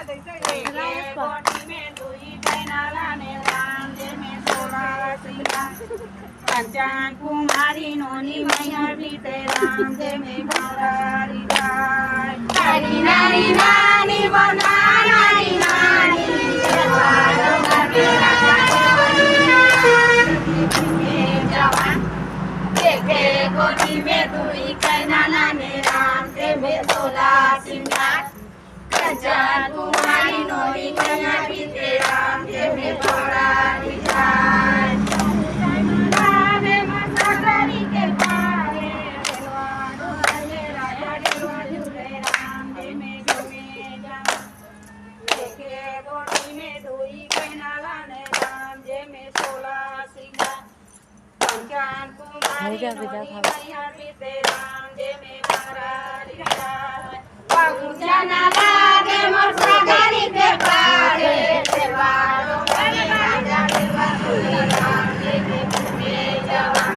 कोटी में दुई कहना लाने राम जे में सोला सिंगार कंचन कुमारी नोनी मैया बीते राम जे में भंडारी जाय नानी नानी नानी बना नानी नानी देवारो मेरा जवान देखे कोटी में दुई कहना लाने राम जे में सोला सिंगार कंचन कुमारी नोनी मैया बीते राम जे में भंडारी जाय जना लागे